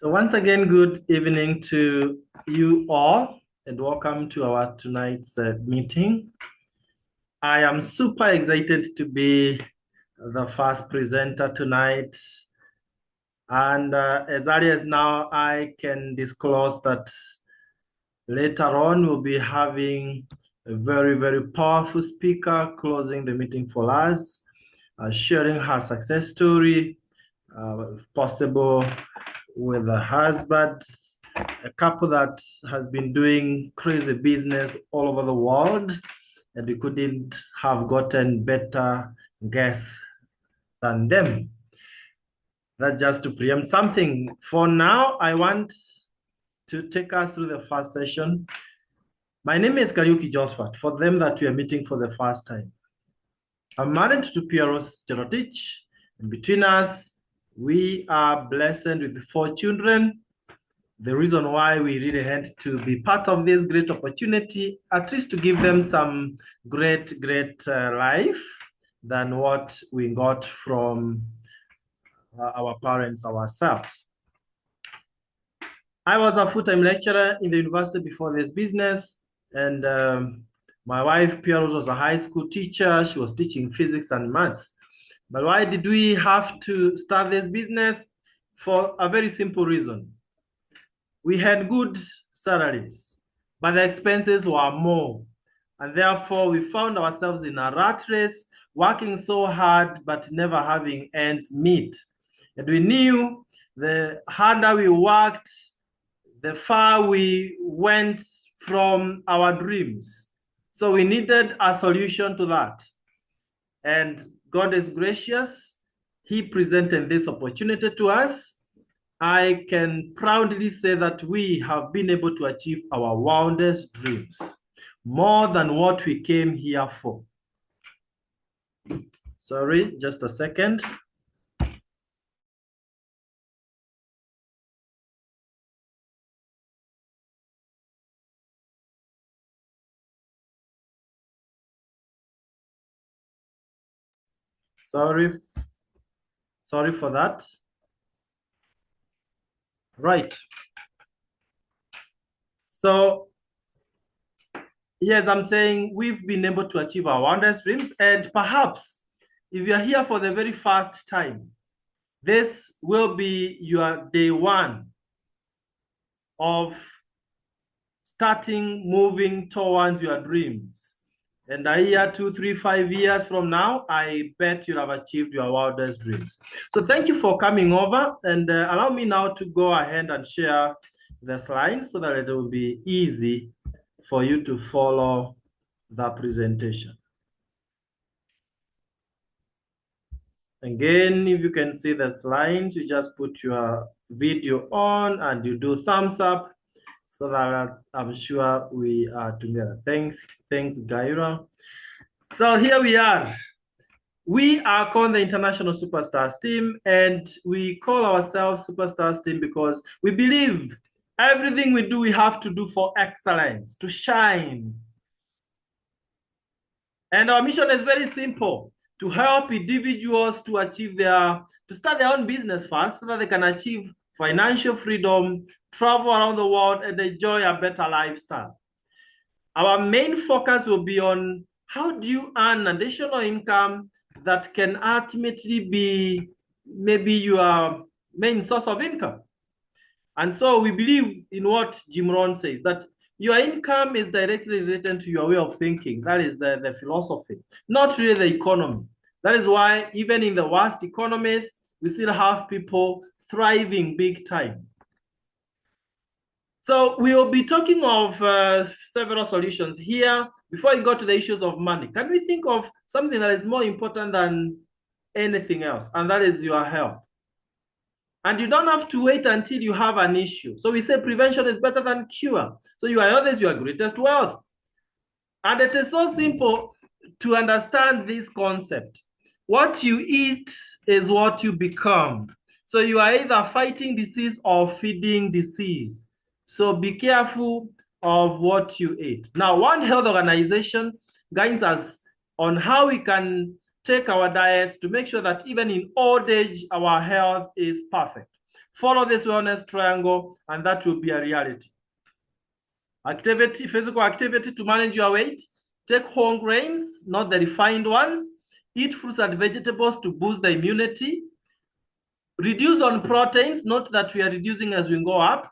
So once again, good evening to you all and welcome to our tonight's meeting. I am super excited to be the first presenter tonight. And as early as now, I can disclose that later on we'll be having a very, very powerful speaker closing the meeting for us, sharing her success story, if possible, with a husband, a couple that has been doing crazy business all over the world, and we couldn't have gotten better guests than them. That's just to preempt something. For now, I want to take us through the first session. My name is Kariuki Josephat, for them that we are meeting for the first time. I'm married to Pieros Jerotich, and between us, we are blessed with 4 children. The reason why we really had to be part of this great opportunity, at least to give them some great life than what we got from our parents ourselves. I was a full-time lecturer in the university before this business, and my wife, Pierre, was a high school teacher. She was teaching physics and maths. But why did we have to start this business? For a very simple reason. We had good salaries, but the expenses were more. And therefore, we found ourselves in a rat race, working so hard, but never having ends meet. And we knew the harder we worked, the far we went from our dreams. So we needed a solution to that. And God is gracious. He presented this opportunity to us. I can proudly say that we have been able to achieve our wildest dreams, more than what we came here for. Sorry, just a second. Sorry for that. Right. So, yes, I'm saying we've been able to achieve our wildest dreams, and perhaps if you're here for the very first time, this will be your day one of starting moving towards your dreams. And a year, 2, 3, 5 years from now, I bet you'll have achieved your wildest dreams. So thank you for coming over, and allow me now to go ahead and share the slides so that it will be easy for you to follow the presentation. Again, if you can see the slides, you just put your video on and you do thumbs up so that I'm sure we are together. Thanks, Gaira. So here we are. We are called the International Superstars Team, and we call ourselves Superstars Team because we believe everything we do, we have to do for excellence, to shine. And our mission is very simple: to help individuals to achieve to start their own business first so that they can achieve financial freedom, travel around the world, and enjoy a better lifestyle. Our main focus will be on how do you earn additional income that can ultimately be maybe your main source of income. And so we believe in what Jim Rohn says, that your income is directly related to your way of thinking. That is the philosophy, not really the economy. That is why even in the worst economies, we still have people thriving big time. So we will be talking of several solutions here. Before we go to the issues of money, can we think of something that is more important than anything else? And that is your health. And you don't have to wait until you have an issue. So we say prevention is better than cure. So your health is your greatest wealth. And it is so simple to understand this concept. What you eat is what you become. So you are either fighting disease or feeding disease. So be careful of what you eat. Now, One Health Organization guides us on how we can take our diets to make sure that even in old age, our health is perfect. Follow this wellness triangle, and that will be a reality. Activity, physical activity to manage your weight. Take whole grains, not the refined ones. Eat fruits and vegetables to boost the immunity. Reduce on proteins, not that we are reducing as we go up.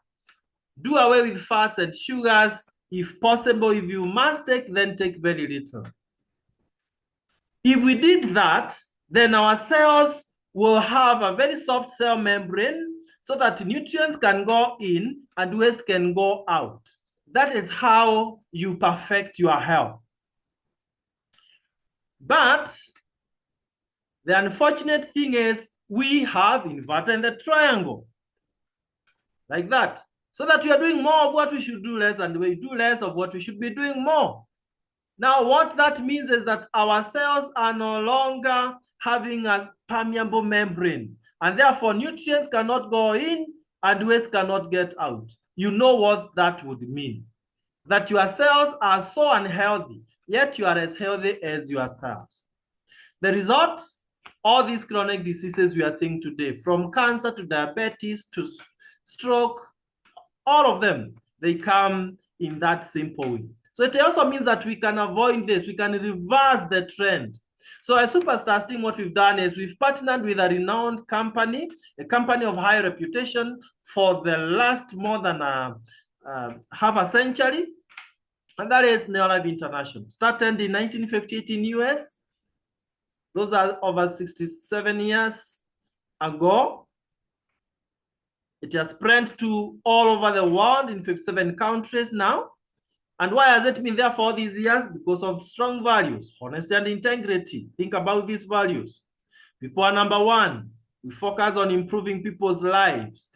Do away with fats and sugars. If possible, if you must take, then take very little. If we did that, then our cells will have a very soft cell membrane so that nutrients can go in and waste can go out. That is how you perfect your health. But the unfortunate thing is we have inverted the triangle like that, so that we are doing more of what we should do less, and we do less of what we should be doing more. Now, what that means is that our cells are no longer having a permeable membrane, and therefore nutrients cannot go in and waste cannot get out. You know what that would mean. That your cells are so unhealthy, yet you are as healthy as your cells. The result, all these chronic diseases we are seeing today, from cancer to diabetes to stroke, all of them, they come in that simple way. So it also means that we can avoid this, we can reverse the trend. So at Superstars team, what we've done is we've partnered with a renowned company, a company of high reputation for the last more than half a century, and that is Neolife International. Started in 1958 in US. Those are over 67 years ago. It has spread to all over the world in 57 countries now. And why has it been there for all these years? Because of strong values, honesty and integrity. Think about these values. People are number one. We focus on improving people's lives.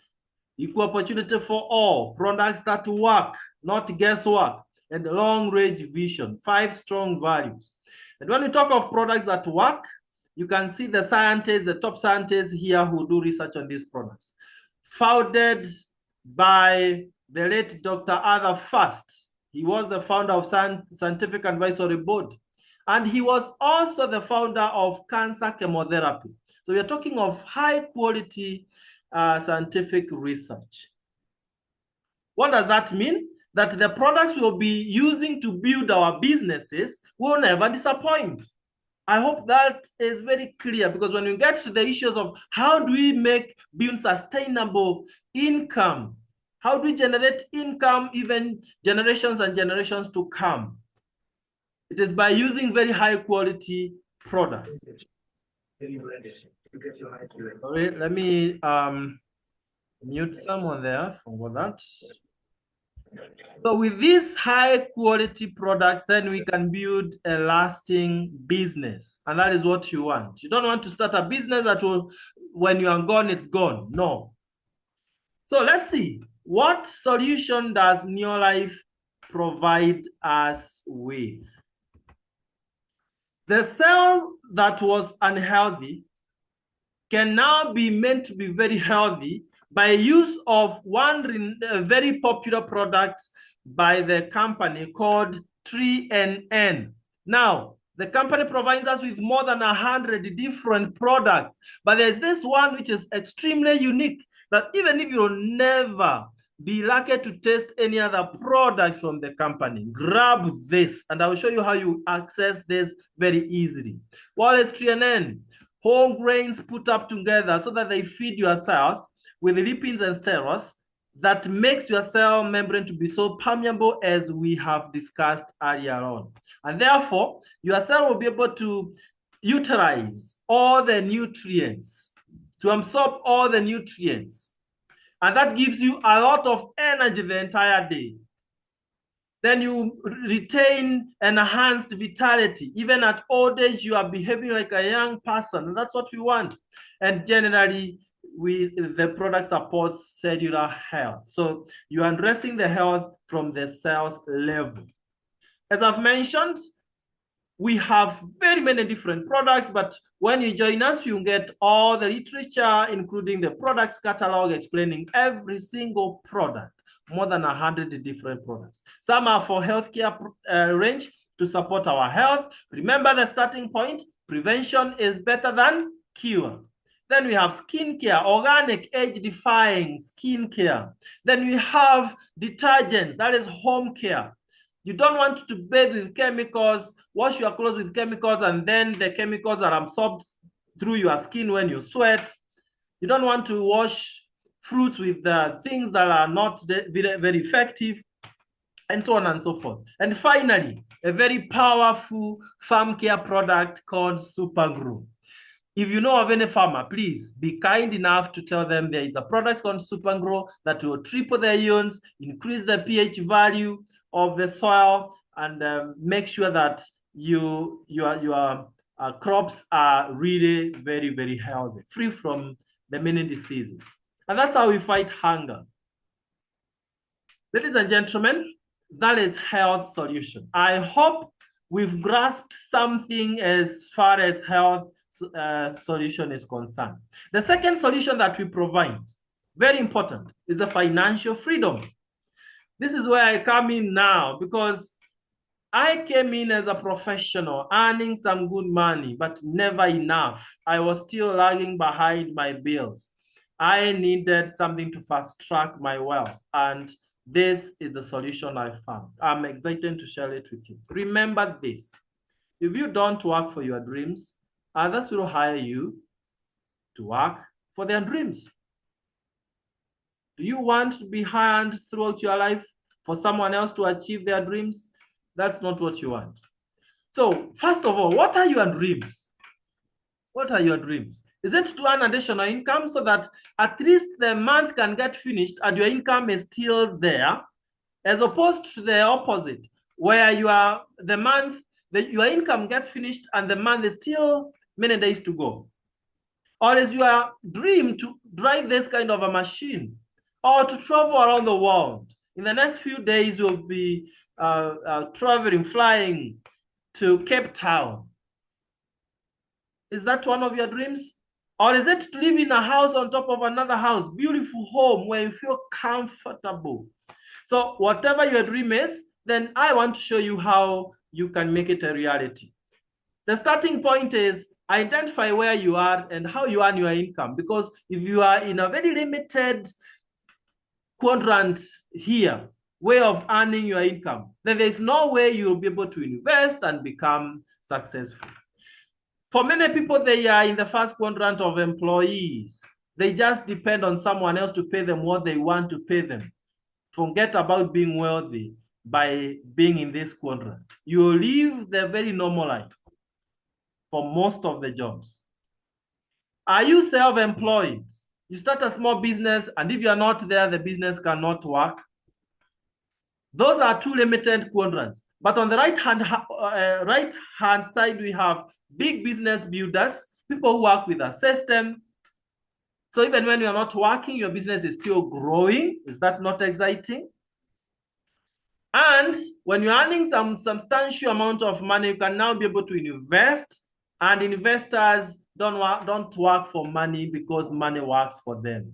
Equal opportunity for all. Products that work, not guesswork. And long-range vision. 5 strong values. And when we talk of products that work, you can see the scientists, the top scientists here who do research on these products. Founded by the late Dr. Arthur Fast. He was the founder of Scientific Advisory Board. And he was also the founder of cancer chemotherapy. So we are talking of high quality scientific research. What does that mean? That the products we'll be using to build our businesses will never disappoint. I hope that is very clear, because when we get to the issues of how do we build sustainable income, how do we generate income even generations and generations to come? It is by using very high quality products. Sorry, let me mute someone there for that. So with these high quality products, then we can build a lasting business. And that is what you want. You don't want to start a business that will, when you are gone, it's gone. No. So let's see. What solution does Neolife provide us with? The cell that was unhealthy can now be meant to be very healthy by use of one very popular product by the company called 3NN. Now, the company provides us with more than 100 different products, but there's this one which is extremely unique, that even if you'll never be lucky to taste any other product from the company, grab this, and I'll show you how you access this very easily. What is 3NN? Whole grains put up together so that they feed your cells with lipins and sterols that makes your cell membrane to be so permeable, as we have discussed earlier on. And therefore, your cell will be able to utilize all the nutrients, to absorb all the nutrients. And that gives you a lot of energy the entire day. Then you retain enhanced vitality. Even at old age, you are behaving like a young person. And that's what we want. And generally, the product supports cellular health. So you are addressing the health from the cells level. As I've mentioned, we have very many different products, but when you join us, you get all the literature, including the products catalog explaining every single product, more than 100 different products. Some are for healthcare range to support our health. Remember the starting point, prevention is better than cure. Then we have skincare, organic, age-defying skincare. Then we have detergents, that is home care. You don't want to bathe with chemicals, wash your clothes with chemicals, and then the chemicals are absorbed through your skin when you sweat. You don't want to wash fruits with things that are not very effective, and so on and so forth. And finally, a very powerful farm care product called Super Grow. If you know of any farmer, please be kind enough to tell them there is a product called Super Grow that will triple the yields, increase the pH value of the soil, and make sure that your crops are really very, very healthy, free from the many diseases. And that's how we fight hunger. Ladies and gentlemen, that is health solution. I hope we've grasped something as far as health solution is concerned. The second solution that we provide, very important, is the financial freedom. This is where I come in now, because I came in as a professional, earning some good money, but never enough. I was still lagging behind my bills. I needed something to fast track my wealth, and this is the solution I found. I'm excited to share it with you. Remember this: if you don't work for your dreams, others will hire you to work for their dreams. Do you want to be hired throughout your life for someone else to achieve their dreams? That's not what you want. So, first of all, what are your dreams? What are your dreams? Is it to earn additional income so that at least the month can get finished and your income is still there, as opposed to the opposite, where your income gets finished and the month is still many days to go? Or is your dream to drive this kind of a machine, or to travel around the world? In the next few days, you'll be traveling, flying to Cape Town. Is that one of your dreams? Or is it to live in a house on top of another house, beautiful home where you feel comfortable? So whatever your dream is, then I want to show you how you can make it a reality. The starting point is identify where you are and how you earn your income. Because if you are in a very limited quadrant here, way of earning your income, then there's no way you'll be able to invest and become successful. For many people, they are in the first quadrant of employees. They just depend on someone else to pay them what they want to pay them. Forget about being wealthy by being in this quadrant. You live the very normal life for most of the jobs. Are you self-employed? You start a small business, and if you're not there, the business cannot work. Those are two limited quadrants. But on the right-hand side, we have big business builders, people who work with a system. So even when you're not working, your business is still growing. Is that not exciting? And when you're earning some substantial amount of money, you can now be able to invest. And investors don't work for money because money works for them.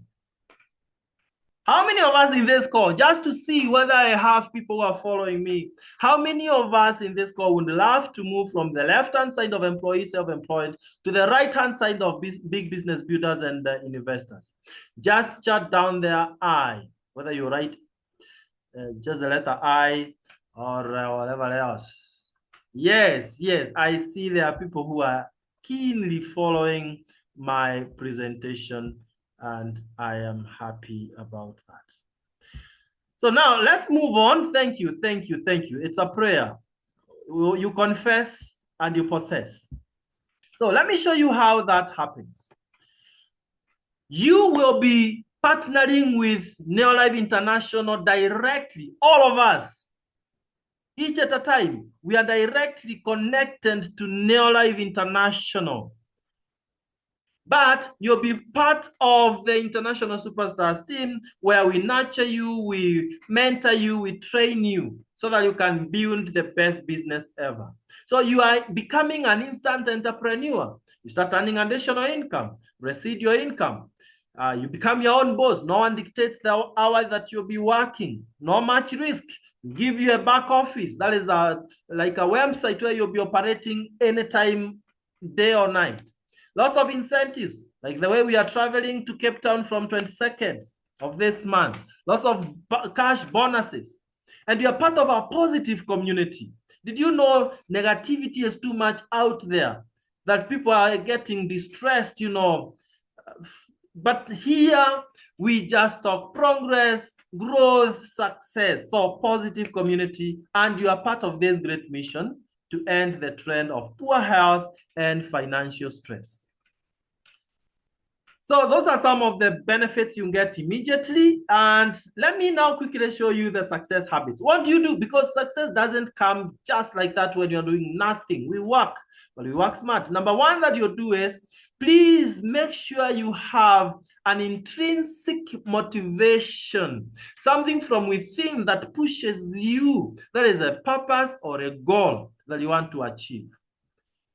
How many of us in this call, just to see whether I have people who are following me, how many of us in this call would love to move from the left-hand side of employees, self-employed, to the right-hand side of big business builders and investors? Just jot down their I, whether you write just the letter I or whatever else. Yes, I see there are people who are keenly following my presentation, and I am happy about that. So now let's move on. Thank you. It's a prayer. You confess and you possess. So let me show you how that happens. You will be partnering with Neolife International directly, all of us, each at a time. We are directly connected to Neolife International. But you'll be part of the International Superstars team, where we nurture you, we mentor you, we train you so that you can build the best business ever. So you are becoming an instant entrepreneur. You start earning additional income, receive your income. You become your own boss. No one dictates the hours that you'll be working. No much risk. Give you a back office. That is like a website where you'll be operating anytime, day or night. Lots of incentives. Like the way we are traveling to Cape Town from 22nd of this month, lots of cash bonuses. And you're part of a positive community. Did you know negativity is too much out there? That people are getting distressed, you know. But here we just talk progress, growth, success. So positive community, and you are part of this great mission to end the trend of poor health and financial stress. So those are some of the benefits you get immediately. And let me now quickly show you the success habits. What do you do? Because success doesn't come just like that when you're doing nothing. We work, but we work smart. Number one that you do is, please make sure you have an intrinsic motivation, something from within that pushes you. That is a purpose or a goal that you want to achieve.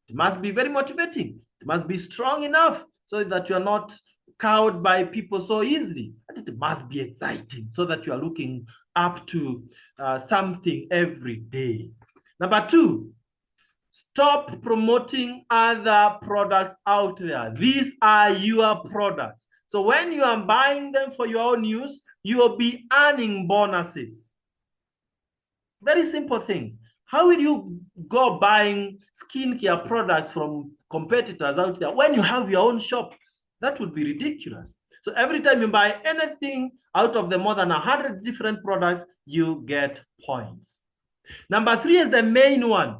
It must be very motivating. It must be strong enough so that you're not cowed by people so easily. And it must be exciting so that you are looking up to something every day. Number two, stop promoting other products out there. These are your products. So when you are buying them for your own use, you will be earning bonuses. Very simple things. How will you go buying skincare products from competitors out there when you have your own shop? That would be ridiculous. So every time you buy anything out of the more than 100 different products, you get points. Number three is the main one.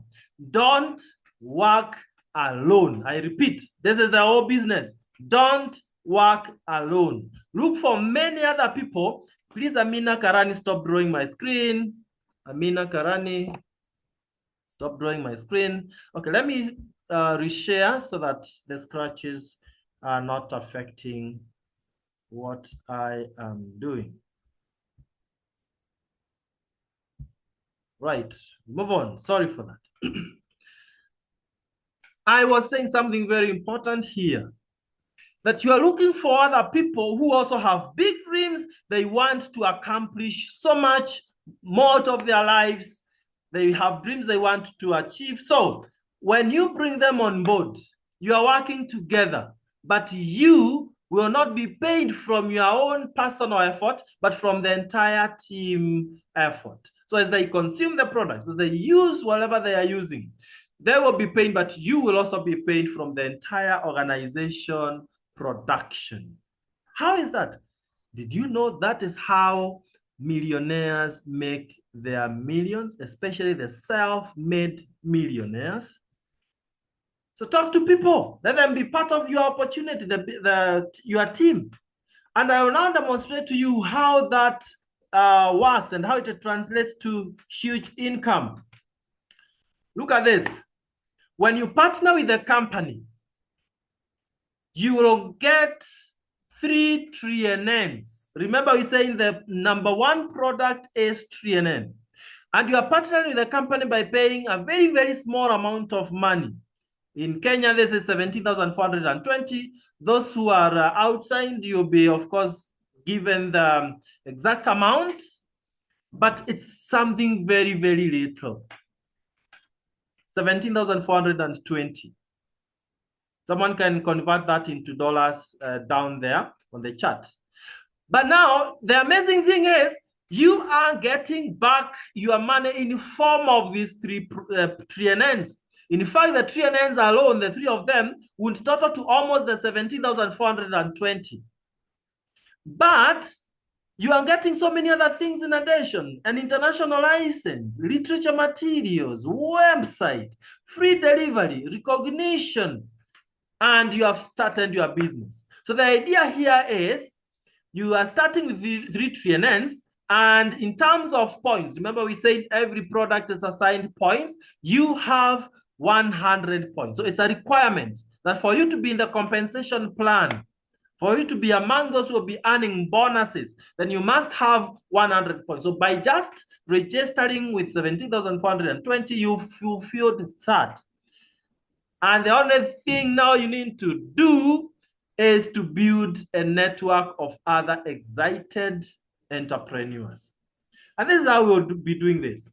Don't work alone. I repeat, this is the whole business. Don't work alone. Look for many other people. Please, Amina Karani, stop drawing my screen. Amina Karani, stop drawing my screen. Okay, let me reshare so that the scratches are not affecting what I am doing. Right, move on. Sorry for that. I was saying something very important here, that you are looking for other people who also have big dreams. They want to accomplish so much more of their lives. They have dreams they want to achieve. So when you bring them on board, you are working together, but you will not be paid from your own personal effort, but from the entire team effort. So as they consume the products, as they use whatever they are using, they will be paid, but you will also be paid from the entire organization production. How is that? Did you know that is how millionaires make their millions, especially the self-made millionaires? So talk to people, let them be part of your opportunity, your team. And I will now demonstrate to you how that works and how it translates to huge income. Look at this. When you partner with a company, you will get 3 TNNs. Remember, we saying the number one product is TNN. And you are partnering with a company by paying a very, very small amount of money. In Kenya, this is 17,420. Those who are outside, you'll be, of course, given the exact amount, but it's something very, very little. 17,420. Someone can convert that into dollars down there on the chart. But now, the amazing thing is, you are getting back your money in form of these 3 TNNs. In fact, the TNNs alone, the 3 of them, would total to almost the 17,420. But you are getting so many other things in addition: an international license, literature materials, website, free delivery, recognition, and you have started your business. So the idea here is you are starting with the 3 TNNs, and in terms of points, remember we said every product is assigned points. You have 100 points. So it's a requirement that for you to be in the compensation plan, for you to be among those who will be earning bonuses, then you must have 100 points. So by just registering with 17,420, you fulfilled that. And the only thing now you need to do is to build a network of other excited entrepreneurs. And this is how we'll be doing this.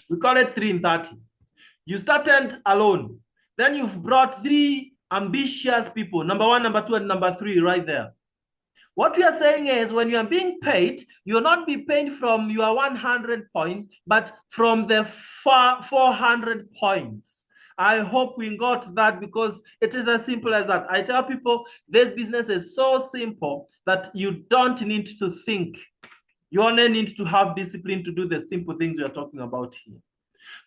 We call it 3 in 30. You started alone. Then you've brought 3 ambitious people, number one, number two, and number three, right there. What we are saying is when you are being paid, you'll not be paid from your 100 points, but from the 400 points. I hope we got that because it is as simple as that. I tell people this business is so simple that you don't need to think. You only need to have discipline to do the simple things we are talking about here.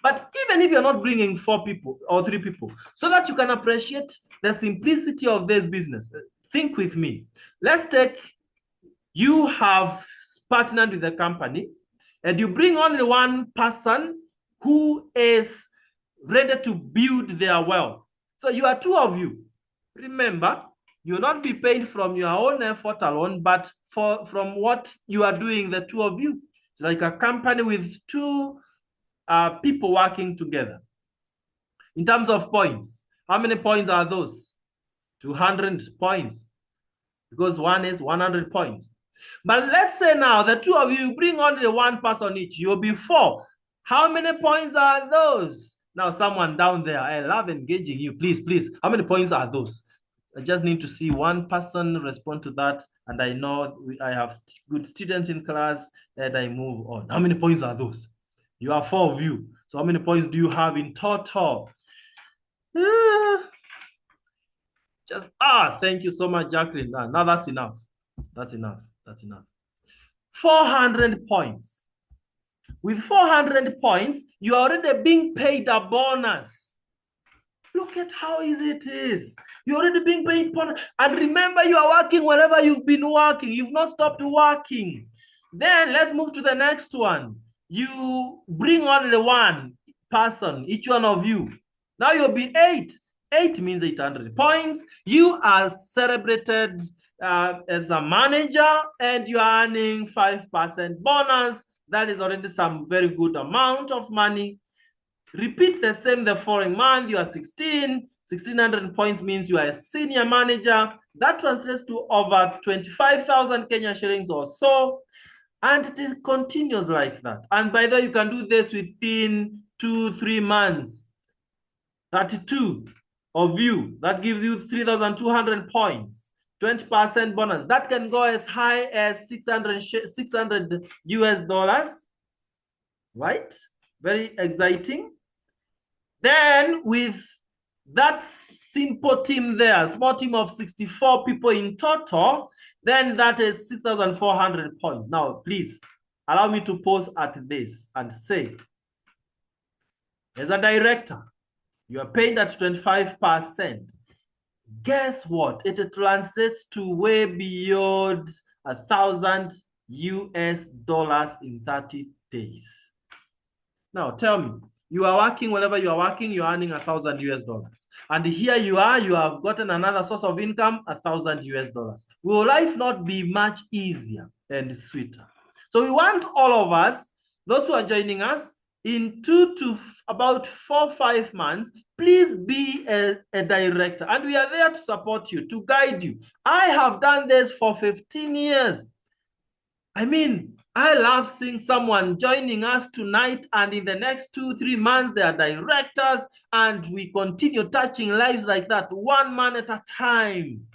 But even if you're not bringing 4 people or 3 people, so that you can appreciate the simplicity of this business, think with me. Let's take, you have partnered with the company and you bring only one person who is ready to build their wealth. So you are 2 of you. Remember, you will not be paid from your own effort alone, but from what you are doing, the 2 of you. It's like a company with 2 people working together. In terms of points, how many points are those? 200 points, because one is 100 points. But let's say now the 2 of you bring only 1 person each, you'll be 4. How many points are those? Now someone down there, I love engaging you. Please, how many points are those? I just need to see 1 person respond to that, and I know I have good students in class, and I move on. How many points are those? You are 4 of you. So how many points do you have in total? Thank you so much, Jacqueline. Now that's enough. That's enough. 400 points. With 400 points, you are already being paid a bonus. Look at how easy it is. You're already being paid bonus. And remember, you are working wherever you've been working. You've not stopped working. Then let's move to the next one. You bring only 1 person, each one of you. Now you'll be 8. 8 means 800 points. You are celebrated as a manager, and you are earning 5% bonus. That is already some very good amount of money. Repeat the same the following month. You are 16. 1,600 points means you are a senior manager. That translates to over 25,000 Kenya shillings or so. And it continues like that. And by the way, you can do this within 2-3 months. 32 of you, that gives you 3,200 points. 20% bonus. That can go as high as 600 US dollars. Right? Very exciting. Then with that simple team there, small team of 64 people in total, then that is 6,400 points. Now, please allow me to pause at this and say, as a director, you are paid at 25%. Guess what? It translates to way beyond 1,000 US dollars in 30 days. Now, tell me, you are working wherever you are working, you are earning 1,000 US dollars. And here you are, you have gotten another source of income, 1,000 US dollars. Will life not be much easier and sweeter? So we want all of us, those who are joining us, in 2 to about 4-5 months, please be a director. And we are there to support you, to guide you. I have done this for 15 years. I mean, I love seeing someone joining us tonight, and in the next 2-3 months, they are directors, and we continue touching lives like that, 1 man at a time.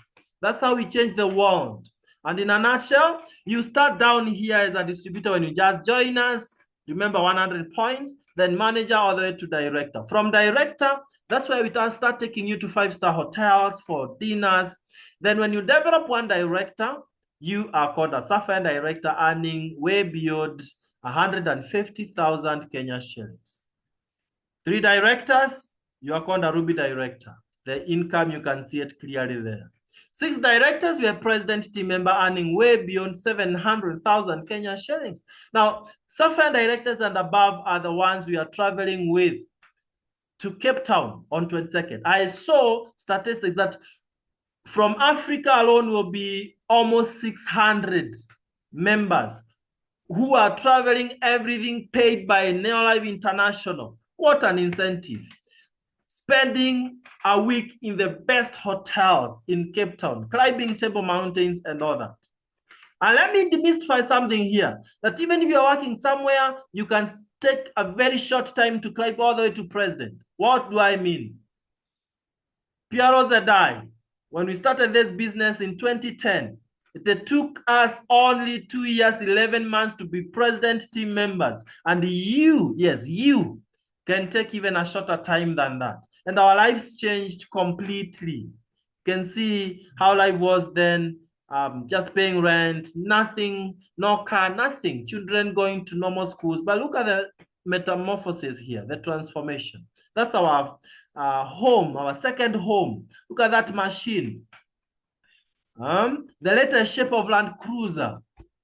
That's how we change the world. And in a nutshell, you start down here as a distributor when you just join us. Remember, 100 points, then manager all the way to director. From director, that's why we start taking you to 5-star hotels for dinners. Then when you develop 1 director, you are called a Sapphire director, earning way beyond 150,000 Kenya shillings. 3 directors, you are called a Ruby director. The income, you can see it clearly there. 6 directors, you are president team member, earning way beyond 700,000 Kenya shillings. Now, Sapphire directors and above are the ones we are traveling with to Cape Town on 22nd. I saw statistics that from Africa alone will be almost 600 members who are traveling, everything paid by Neolife International. What an incentive. Spending a week in the best hotels in Cape Town, climbing Table Mountains and all that. And let me demystify something here, that even if you're working somewhere, you can take a very short time to climb all the way to president. What do I mean? Piero Zedai, when we started this business in 2010, it took us only 2 years, 11 months to be president team members. And you, yes, you can take even a shorter time than that. And our lives changed completely. You can see how life was then, just paying rent, nothing, no car, nothing. Children going to normal schools. But look at the metamorphosis here, the transformation. That's our home, our second home. Look at that machine. The latest shape of Land Cruiser,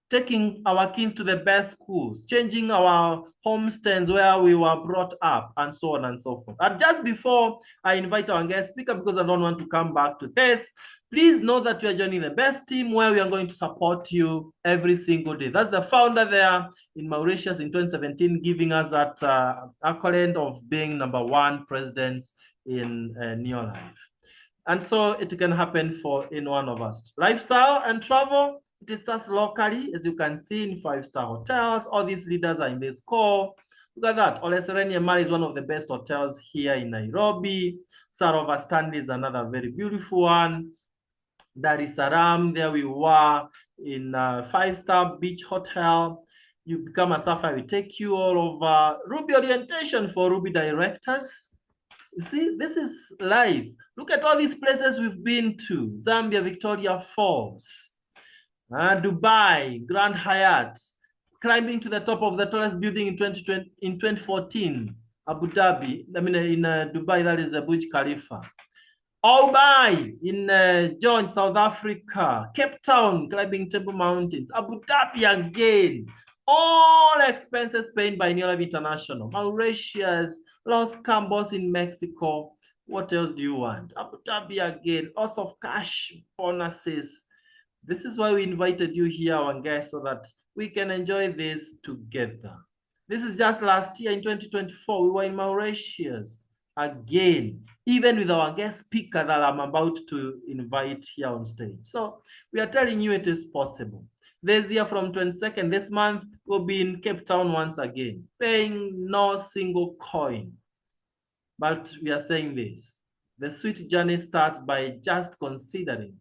taking our kids to the best schools, changing our homesteads where we were brought up, and so on and so forth. And just before I invite our guest speaker, because I don't want to come back to this, please know that we are joining the best team where we are going to support you every single day. That's the founder there in Mauritius in 2017, giving us that accolade of being #1 president in Neolife. And so it can happen for any one of us. Lifestyle and travel, it starts locally, as you can see in 5-star hotels. All these leaders are in this call. Look at that. Ole Sereni Mali is one of the best hotels here in Nairobi. Sarova Stanley is another very beautiful one. Dar es Salaam, there we were in a 5-star beach hotel. You become a safari, we take you all over. Ruby orientation for Ruby directors. You see, this is live. Look at all these places we've been to. Zambia, Victoria Falls, Dubai, Grand Hyatt, climbing to the top of the tallest building in 2014, Abu Dhabi. I mean, in Dubai, that is the Burj Khalifa. Aune in George, South Africa. Cape Town, climbing Table Mountains. Abu Dhabi again. All expenses paid by Neolife International. Mauritius, Los Cabos in Mexico. What else do you want? Abu Dhabi again. Lots of cash bonuses. This is why we invited you here, our guests, so that we can enjoy this together. This is just last year in 2024. We were in Mauritius again, even with our guest speaker that I'm about to invite here on stage. So we are telling you it is possible. This year from 22nd, this month, we'll be in Cape Town once again, paying no single coin. But we are saying this, the sweet journey starts by just considering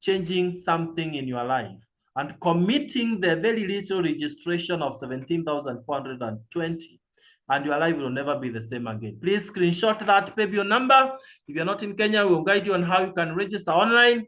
changing something in your life and committing the very little registration of 17,420, and your life will never be the same again. Please screenshot that PayBill number. If you're not in Kenya, we'll guide you on how you can register online.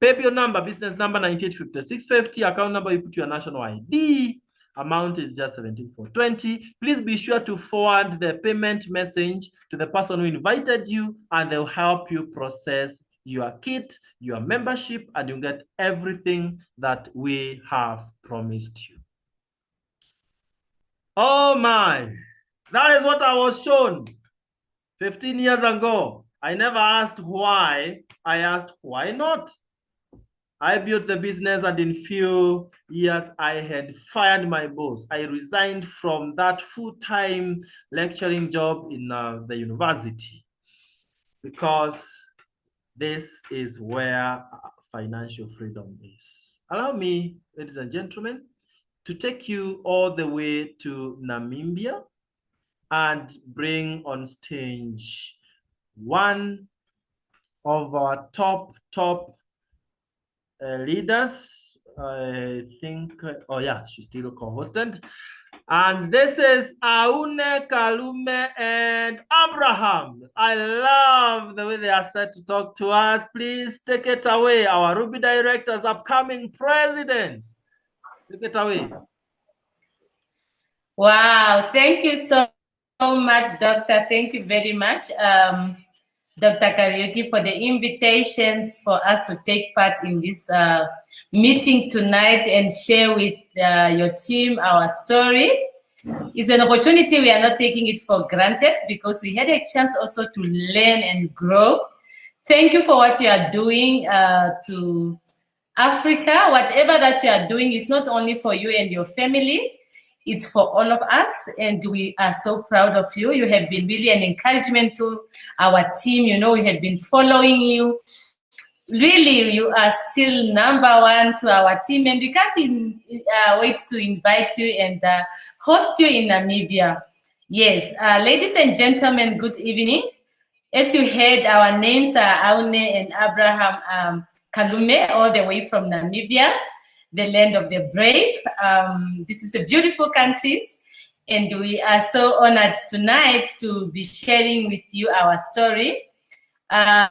PayBill number, business number 9850-650, account number, you put your national ID, amount is just 17,420. Please be sure to forward the payment message to the person who invited you, and they'll help you process your kit, your membership, and you get everything that we have promised you. Oh my, that is what I was shown 15 years ago. I never asked why, I asked why not. I built the business, and in few years, I had fired my boss. I resigned from that full-time lecturing job in the university, because this is where financial freedom is. Allow me, ladies and gentlemen, to take you all the way to Namibia and bring on stage one of our top leaders. I think, oh yeah, she's still co-hosted. And this is Aune, Kalume, and Abraham. I love the way they are set to talk to us. Please take it away, our Ruby directors, upcoming presidents. Take it away. Wow, thank you so much, Doctor. Thank you very much, Dr. Kariuki, for the invitations for us to take part in this meeting tonight and share with your team our story. It's an opportunity we are not taking it for granted, because we had a chance also to learn and grow. Thank you for what you are doing to Africa. Whatever that you are doing is not only for you and your family, it's for all of us, and we are so proud of you. You have been really an encouragement to our team. You know, we have been following you. Really, you are still #1 to our team, and we can't wait to invite you and host you in Namibia. Yes, ladies and gentlemen, good evening. As you heard, our names are Aune and Abraham Kalume, all the way from Namibia, the land of the brave. This is a beautiful country, and we are so honored tonight to be sharing with you our story. Our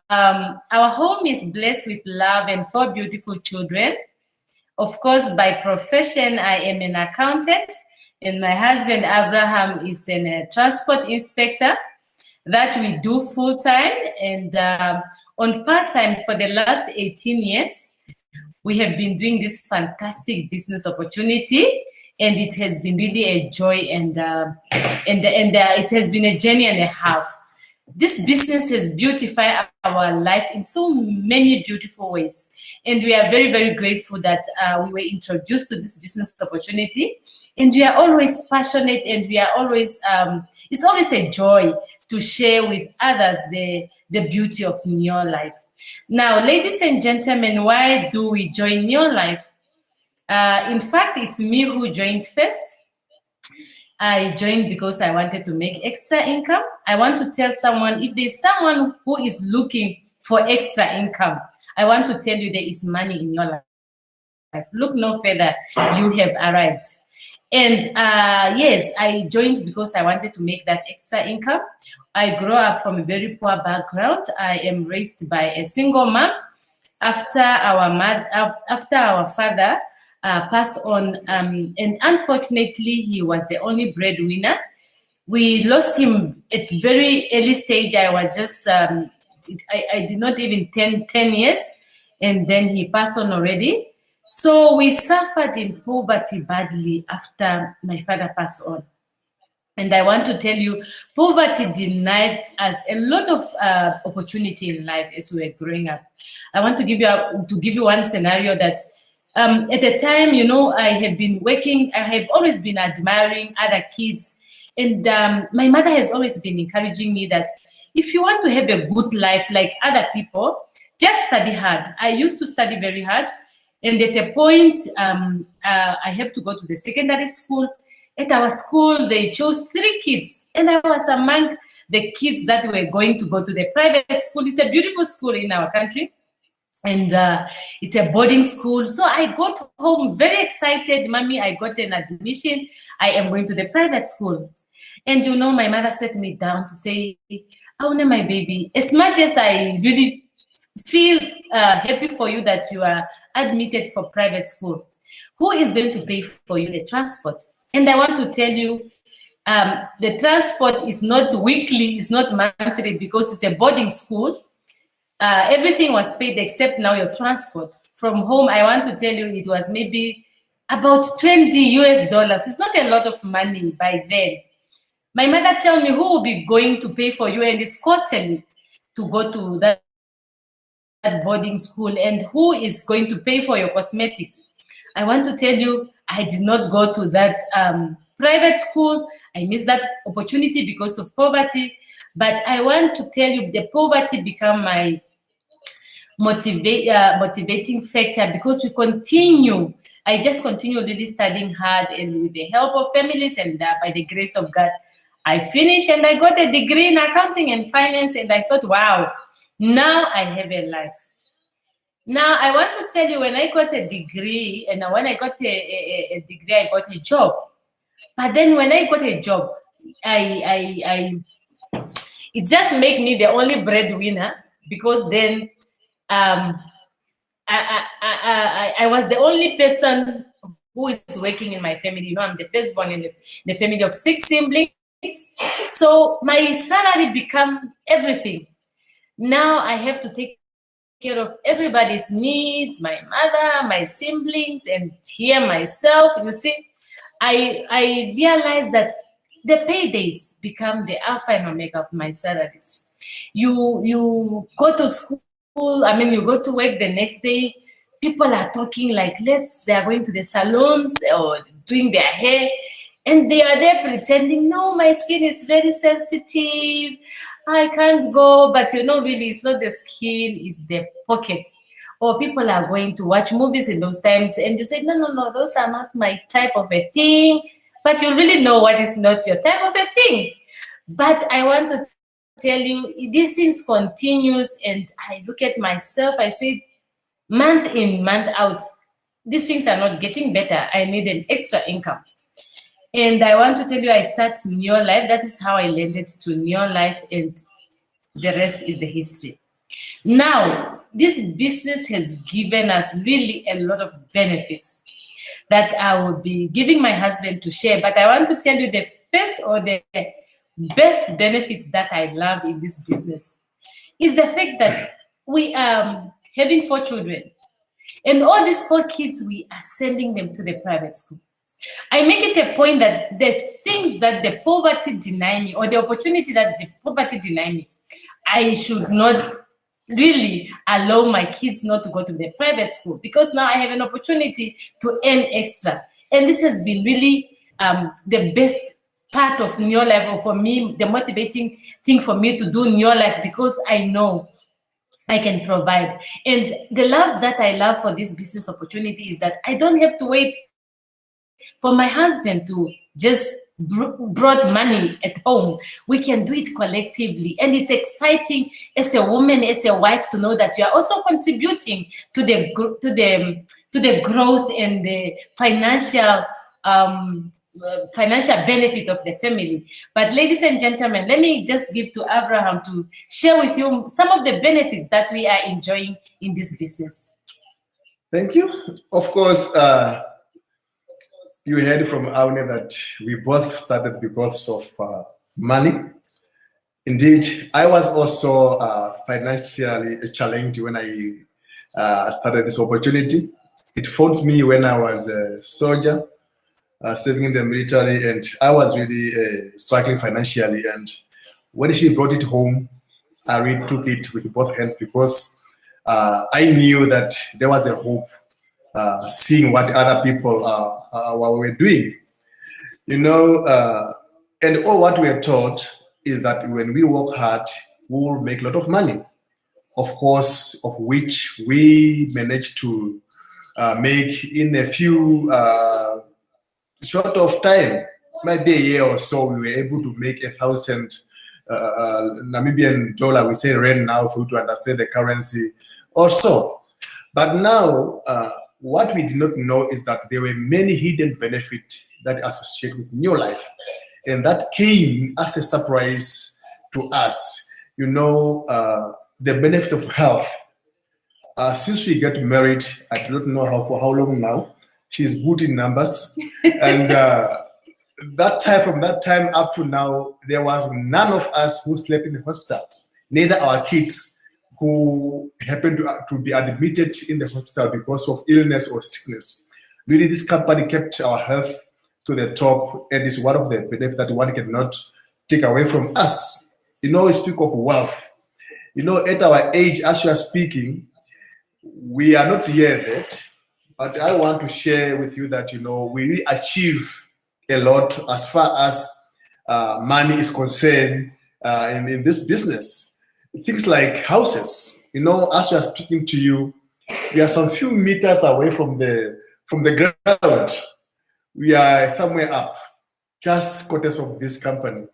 home is blessed with love and 4 beautiful children. Of course, by profession, I am an accountant, and my husband, Abraham, is a transport inspector that we do full-time, and on part-time for the last 18 years. We have been doing this fantastic business opportunity, and it has been really a joy, and it has been a journey and a half. This business has beautified our life in so many beautiful ways, and we are very, very grateful that we were introduced to this business opportunity, and we are always passionate, and we are always, it's always a joy to share with others the beauty of Neo Life. Now, ladies and gentlemen, why do we join Neo Life? In fact, it's me who joined first. I joined because I wanted to make extra income. I want to tell someone, if there's someone who is looking for extra income, I want to tell you there is money in your life. Look no further, you have arrived. And yes, I joined because I wanted to make that extra income. I grew up from a very poor background. I am raised by a single mom. After our father passed on, and unfortunately, he was the only breadwinner. We lost him at very early stage. I was just, I did not even 10 years, and then he passed on already. So we suffered in poverty badly after my father passed on. And I want to tell you, poverty denied us a lot of opportunity in life as we were growing up. I want to give you one scenario that at the time, you know, I have been working, I have always been admiring other kids. And my mother has always been encouraging me that if you want to have a good life like other people, just study hard. I used to study very hard. And at a point, I have to go to the secondary school. At our school, they chose 3 kids. And I was among the kids that were going to go to the private school. It's a beautiful school in our country. And it's a boarding school. So I got home very excited. Mommy, I got an admission. I am going to the private school. And you know, my mother sat me down to say, Aune, my baby, as much as I really feel happy for you that you are admitted for private school, who is going to pay for you the transport? And I want to tell you, the transport is not weekly, it's not monthly, because it's a boarding school. Everything was paid except now your transport. From home, I want to tell you, it was maybe about $20 US. It's not a lot of money by then. My mother tell me, who will be going to pay for you, and it's quarterly, to go to that boarding school, and who is going to pay for your cosmetics? I want to tell you, I did not go to that private school. I missed that opportunity because of poverty. But I want to tell you, the poverty became my motivating factor, because we continue. I just continue really studying hard, and with the help of families, and by the grace of God, I finished and I got a degree in accounting and finance, and I thought, wow, now I have a life. Now, I want to tell you, when I got a degree, and when I got a degree, I got a job. But then when I got a job, it just made me the only breadwinner, because then I was the only person who is working in my family. You know, I'm the firstborn in the family of 6 siblings. So my salary became everything. Now I have to take care of everybody's needs, my mother, my siblings, and here myself. You see, I realized that the paydays become the alpha and omega of my salaries. You go to school, I mean, you go to work the next day, people are talking like, they are going to the salons or doing their hair, and they are there pretending, no, my skin is very sensitive, I can't go. But you know, really, it's not the skin, it's the pocket. Or people are going to watch movies in those times, and you say, no, those are not my type of a thing. But you really know what is not your type of a thing. But I want to tell you, these things continues, and I look at myself, I said, month in, month out, these things are not getting better. I need an extra income. And I want to tell you, I start Neo Life. That is how I landed to Neo Life, and the rest is the history. Now, this business has given us really a lot of benefits that I will be giving my husband to share. But I want to tell you the first or the best benefits that I love in this business is the fact that we are having 4 children. And all these 4 kids, we are sending them to the private school. I make it a point that the things that the poverty deny me, or the opportunity that the poverty deny me, I should not really allow my kids not to go to the private school, because now I have an opportunity to earn extra. And this has been really the best part of Neo Life, or for me, the motivating thing for me to do Neo Life, because I know I can provide. And the love that I love for this business opportunity is that I don't have to wait for my husband to just brought money at home. We can do it collectively, and it's exciting as a woman, as a wife, to know that you are also contributing to the growth and the financial benefit of the family. But ladies and gentlemen, let me just give to Abraham to share with you some of the benefits that we are enjoying in this business. Thank you. Of course, you heard from Aune that we both started because of money. Indeed, I was also financially challenged when I started this opportunity. It found me when I was a soldier, serving in the military, and I was really struggling financially. And when she brought it home, I really took it with both hands, because I knew that there was a hope, seeing what other people were doing. You know, and all what we are taught is that when we work hard, we will make a lot of money, of course, of which we managed to make in a few short of time, maybe a year or so. We were able to make 1,000 Namibian dollar. We say rand now for you to understand the currency or so. But now, what we did not know is that there were many hidden benefits that associate with Neo Life, and that came as a surprise to us. You know, the benefit of health. Since we got married, I do not know for how long now. She's good in numbers, and from that time up to now, there was none of us who slept in the hospital. Neither our kids, who happened to be admitted in the hospital because of illness or sickness. Really, this company kept our health to the top, and is one of the benefits that one cannot take away from us. You know, we speak of wealth. You know, at our age, as you are speaking, we are not yet yet, but I want to share with you that, you know, we really achieve a lot as far as money is concerned in this business. Things like houses. You know, as we are speaking to you, we are some few meters away from the ground. We are somewhere up, just quarters of this company.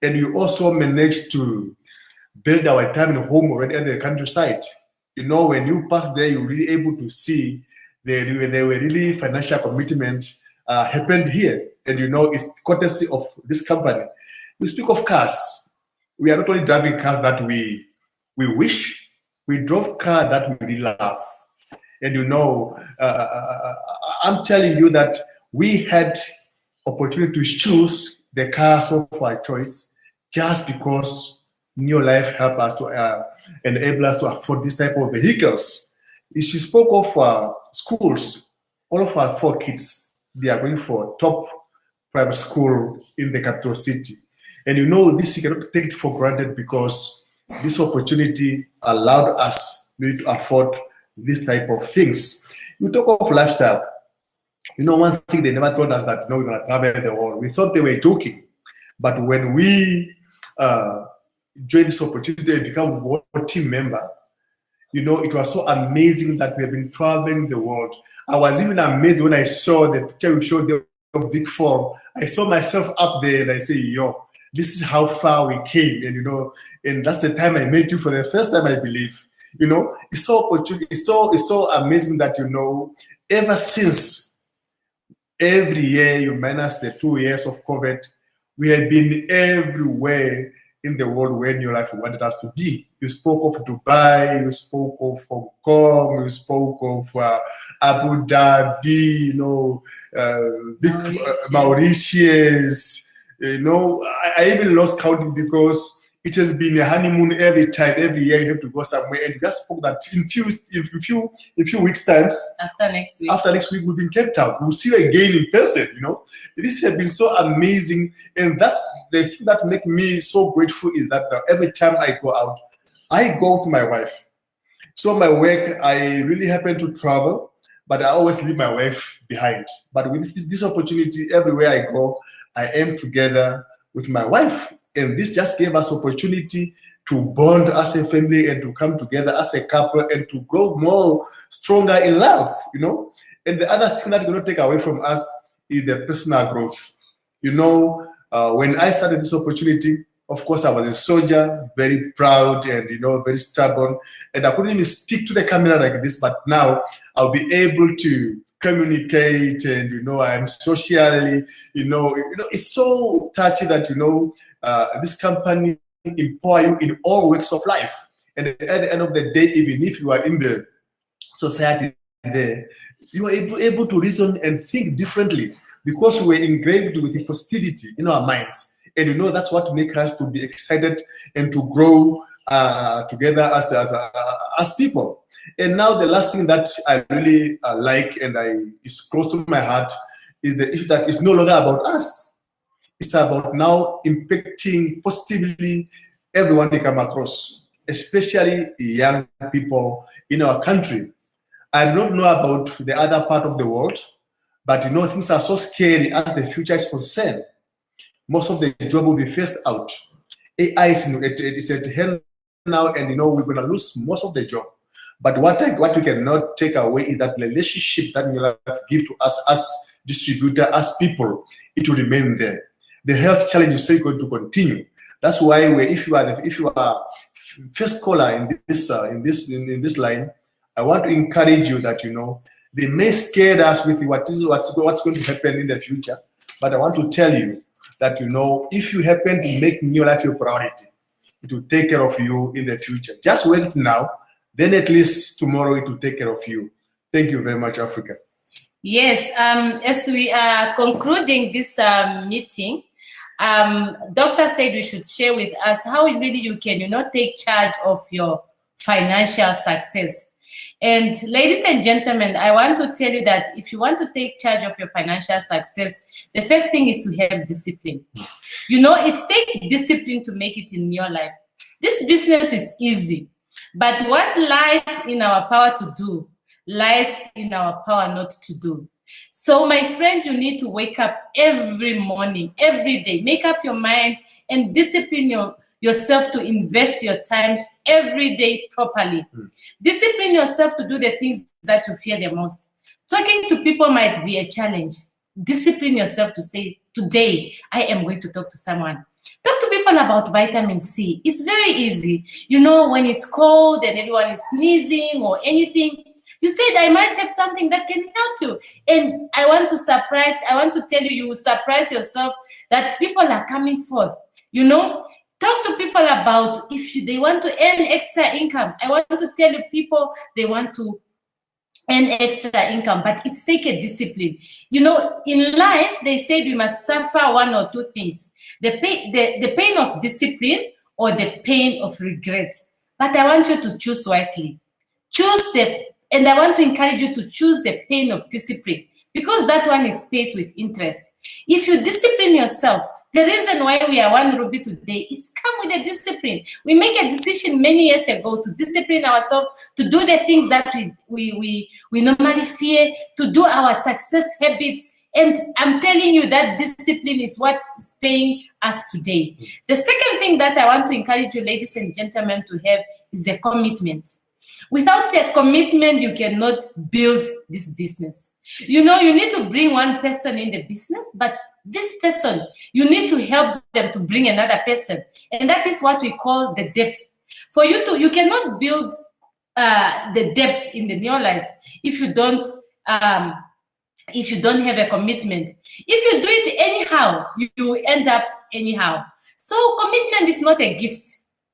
And we also managed to build our retirement home already at the countryside. You know, when you pass there, you're really able to see there were really financial commitment happened here. And you know, it's courtesy of this company. We speak of cars. We are not only driving cars that we wish, we drove cars that we really love. And you know, I'm telling you that we had opportunity to choose the cars of our choice just because Neo Life helped us to enable us to afford this type of vehicles. She spoke of schools. All of our 4 kids, they are going for top private school in the capital city. And you know, this you cannot take it for granted, because this opportunity allowed us really to afford this type of things. You talk of lifestyle. You know, one thing they never told us that, no, we're going to travel the world. We thought they were joking. But when we joined this opportunity and become one team member, you know, it was so amazing that we have been traveling the world. I was even amazed when I saw the picture we showed the Big Four. I saw myself up there and I say, yo, this is how far we came. And, you know, and that's the time I met you for the first time, I believe. You know, it's so opportunity, it's so amazing that, you know, ever since, every year, you minus the 2 years of COVID, we have been everywhere in the world where New Life wanted us to be. You spoke of Dubai, you spoke of Hong Kong, you spoke of Abu Dhabi, you know, Mauritius. You know, I even lost counting because it has been a honeymoon every time, every year you have to go somewhere. And you just spoke that in few weeks times. After next week, we'll be in Cape Town. We'll see you again in person, you know. This has been so amazing. And that's the thing that makes me so grateful is that every time I go out, I go with my wife. So my work, I really happen to travel, but I always leave my wife behind. But with this opportunity, everywhere I go, I am together with my wife. And this just gave us opportunity to bond as a family and to come together as a couple and to grow more stronger in love, you know. And the other thing that you're going to take away from us is the personal growth. You know, when I started this opportunity, of course, I was a soldier, very proud and, you know, very stubborn. And I couldn't even speak to the camera like this, but now I'll be able to communicate and, you know, I'm socially, you know, it's so touchy that, you know, this company empower you in all walks of life. And at the end of the day, even if you are in the society there, you are able to reason and think differently because we're engraved with the positivity in our minds. And, you know, that's what makes us to be excited and to grow together as people. And now the last thing that I really like and is close to my heart is the issue that it's no longer about us. It's about now impacting positively everyone they come across, especially young people in our country. I do not know about the other part of the world, but, you know, things are so scary as the future is concerned. Most of the job will be phased out. AI is at hand now, and, you know, we're going to lose most of the job. But what we cannot take away is that relationship that New Life give to us as distributor, as people, it will remain there. The health challenge is still going to continue. That's why if you are first caller in this line, I want to encourage you that, you know, they may scare us with what's going to happen in the future, but I want to tell you that, you know, if you happen to make New Life your priority, it will take care of you in the future. Just wait now, then at least tomorrow it will take care of you. Thank you very much, Africa. Yes, as we are concluding this meeting, Doctor said we should share with us how really you can, you know, take charge of your financial success. And ladies and gentlemen, I want to tell you that if you want to take charge of your financial success, the first thing is to have discipline. You know, it takes discipline to make it in your life. This business is easy, but what lies in our power to do lies in our power not to do. So my friend, you need to wake up every morning, every day, make up your mind and discipline yourself to invest your time every day properly. Discipline yourself to do the things that you fear the most. Talking to people might be a challenge. Discipline yourself to say, today, I am going to talk to someone. Talk to people about vitamin C. It's very easy. You know, when it's cold and everyone is sneezing or anything, you said, I might have something that can help you. And I want to tell you, you will surprise yourself that people are coming forth. You know, talk to people about if they want to earn extra income. I want to tell you people, they want to earn extra income, but it's take a discipline. You know, in life, they said we must suffer one or two things. The pain of discipline or the pain of regret. But I want you to choose wisely. And I want to encourage you to choose the pain of discipline because that one is paid with interest. If you discipline yourself, the reason why we are one Ruby today, it's come with a discipline. We make a decision many years ago to discipline ourselves, to do the things that we normally fear, to do our success habits. And I'm telling you that discipline is what is paying us today. The second thing that I want to encourage you, ladies and gentlemen, to have is the commitment. Without a commitment, you cannot build this business. You know, you need to bring one person in the business, but this person, you need to help them to bring another person. And that is what we call the depth. For you to, you cannot build the depth in your life if you don't have a commitment. If you do it anyhow, you end up anyhow. So commitment is not a gift.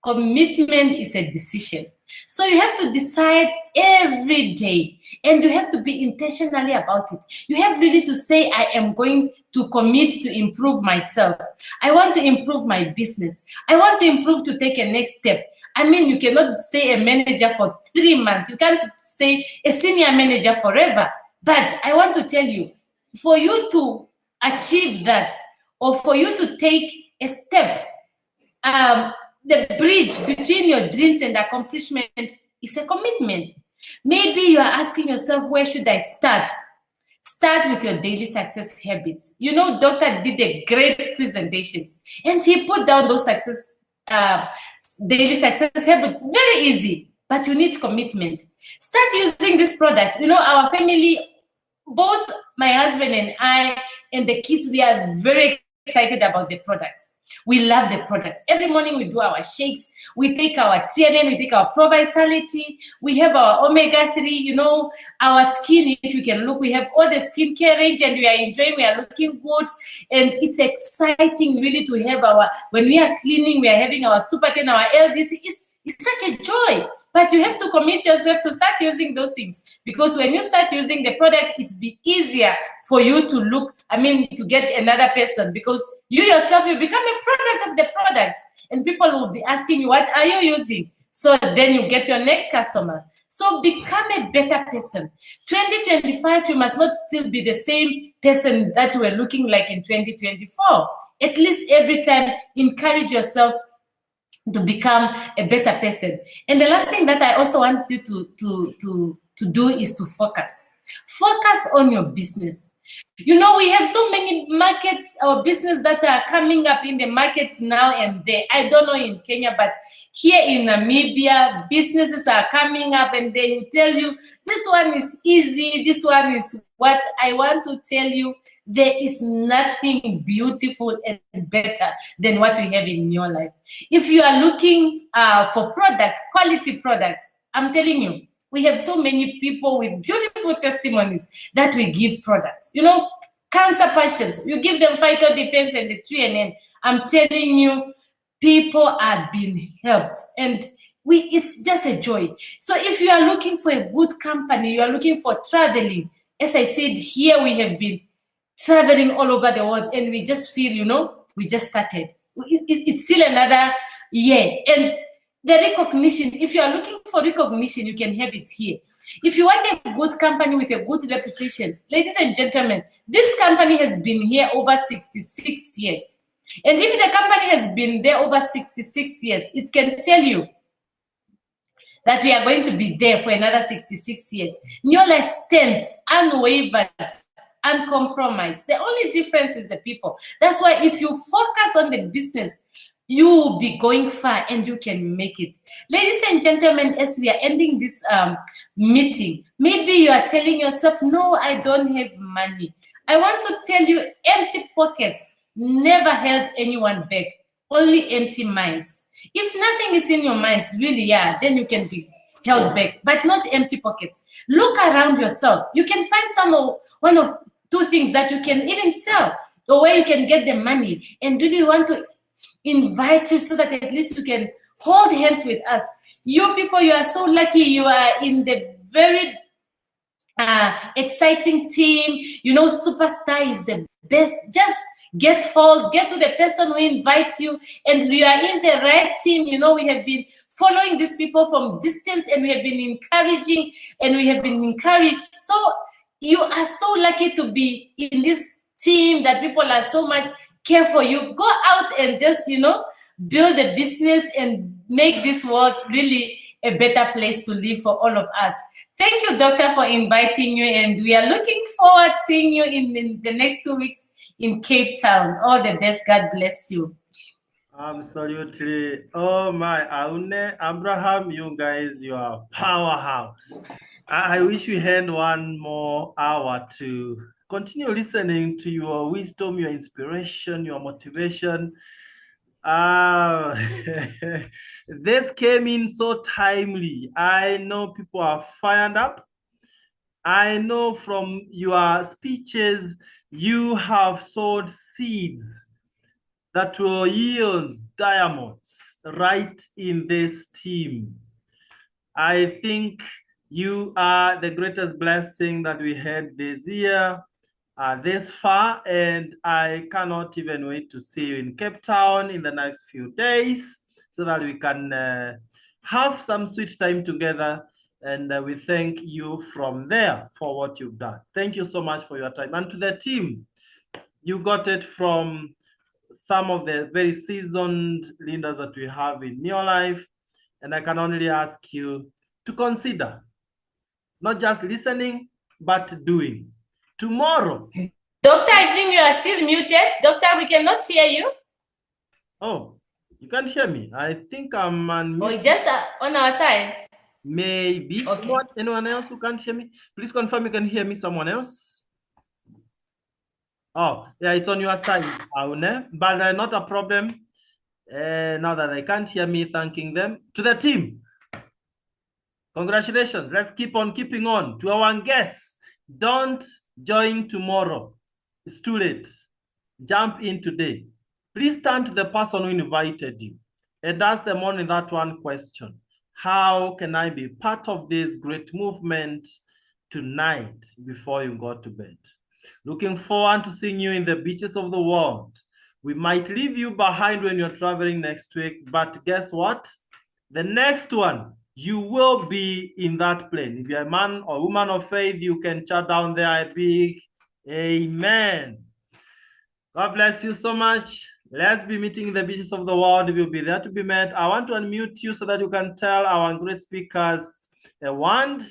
Commitment is a decision. So you have to decide every day, and you have to be intentionally about it. You have really to say, I am going to commit to improve myself. I want to improve my business. I want to improve to take a next step. I mean, you cannot stay a manager for 3 months. You can't stay a senior manager forever. But I want to tell you, for you to achieve that, or for you to take a step, the bridge between your dreams and accomplishment is a commitment. Maybe you are asking yourself, where should I start? Start with your daily success habits. You know, Doctor did a great presentations, and he put down those daily success habits. Very easy, but you need commitment. Start using these products. You know, our family, both my husband and I and the kids, we are very excited about the products. We love the products. Every morning we do our shakes. We take our TNN, we take our Pro Vitality. We have our omega-3, you know, our skin. If you can look, we have all the skincare range, and we are enjoying, we are looking good. And it's exciting really to have when we are cleaning, we are having our Super 10, our LDC. It's such a joy. But you have to commit yourself to start using those things, because when you start using the product, it's be easier for you to to get another person, because you yourself, you become a product of the product, and people will be asking you, what are you using? So then you get your next customer. So become a better person. 2025, you must not still be the same person that you were looking like in 2024. At least every time, encourage yourself to become a better person. And the last thing that I also want you to do is to focus. Focus on your business. You know, we have so many markets or business that are coming up in the markets now and there. I don't know in Kenya, but here in Namibia, businesses are coming up and they will tell you, this one is easy, this one is what. I want to tell you, there is nothing beautiful and better than what we have in your life. If you are looking for quality products, I'm telling you, we have so many people with beautiful testimonies that we give products. You know, cancer patients, you give them Phyto Defense and the 3NN. I'm telling you, people are being helped, and it's just a joy. So if you are looking for a good company, you are looking for traveling. As I said, here we have been traveling all over the world, and we just feel, you know, we just started. It's still another year. And the recognition, if you are looking for recognition, you can have it here. If you want a good company with a good reputation, ladies and gentlemen, this company has been here over 66 years. And if the company has been there over 66 years, it can tell you that we are going to be there for another 66 years. New Life stands unwavered, uncompromised. The only difference is the people. That's why if you focus on the business, you will be going far and you can make it. Ladies and gentlemen, as we are ending this meeting, maybe you are telling yourself, no, I don't have money. I want to tell you, empty pockets never held anyone back, only empty minds. If nothing is in your minds, really, then you can be held back, but not empty pockets. Look around yourself. You can find one of two things that you can even sell, or where you can get the money, and really want to invite you so that at least you can hold hands with us. You people, you are so lucky. You are in the very exciting team. You know, Superstar is the best. Just get to the person who invites you, and we are in the right team. You know, we have been following these people from distance, and we have been encouraging, and we have been encouraged. So you are so lucky to be in this team that people are so much care for you. Go out and just, you know, build a business and make this world really a better place to live for all of us. Thank you, Doctor, for inviting you, and we are looking forward to seeing you in the next 2 weeks in Cape Town. All the best. God bless you. Absolutely. Oh my, Aune, Abraham, you guys, you are powerhouse. I wish we had one more hour to continue listening to your wisdom, your inspiration, your motivation. This came in so timely. I know people are fired up. I know from your speeches, you have sowed seeds that will yield diamonds right in this team. I think you are the greatest blessing that we had this year, this far, and I cannot even wait to see you in Cape Town in the next few days so that we can have some sweet time together. And we thank you from there for what you've done. Thank you so much for your time. And to the team, you got it from some of the very seasoned leaders that we have in your life. And I can only ask you to consider not just listening, but doing. Tomorrow. Doctor, I think you are still muted. Doctor, we cannot hear you. Oh, you can't hear me. I think I'm unmuted. Or just on our side. Maybe. Okay. Anyone else who can't hear me? Please confirm you can hear me. Someone else? Oh, yeah, it's on your side, Aune, but not a problem. Now that they can't hear me thanking them. To the team, congratulations. Let's keep on keeping on. To our guests, don't join tomorrow. It's too late. Jump in today. Please turn to the person who invited you and ask them only that one question. How can I be part of this great movement tonight before you go to bed? Looking forward to seeing you in the beaches of the world. We might leave you behind when you're traveling next week, but guess what? The next one, you will be in that plane. If you're a man or woman of faith, you can chat down there a big amen. God bless you so much. Let's be meeting in the beaches of the world. We'll be there to be met. I want to unmute you so that you can tell our great speakers a word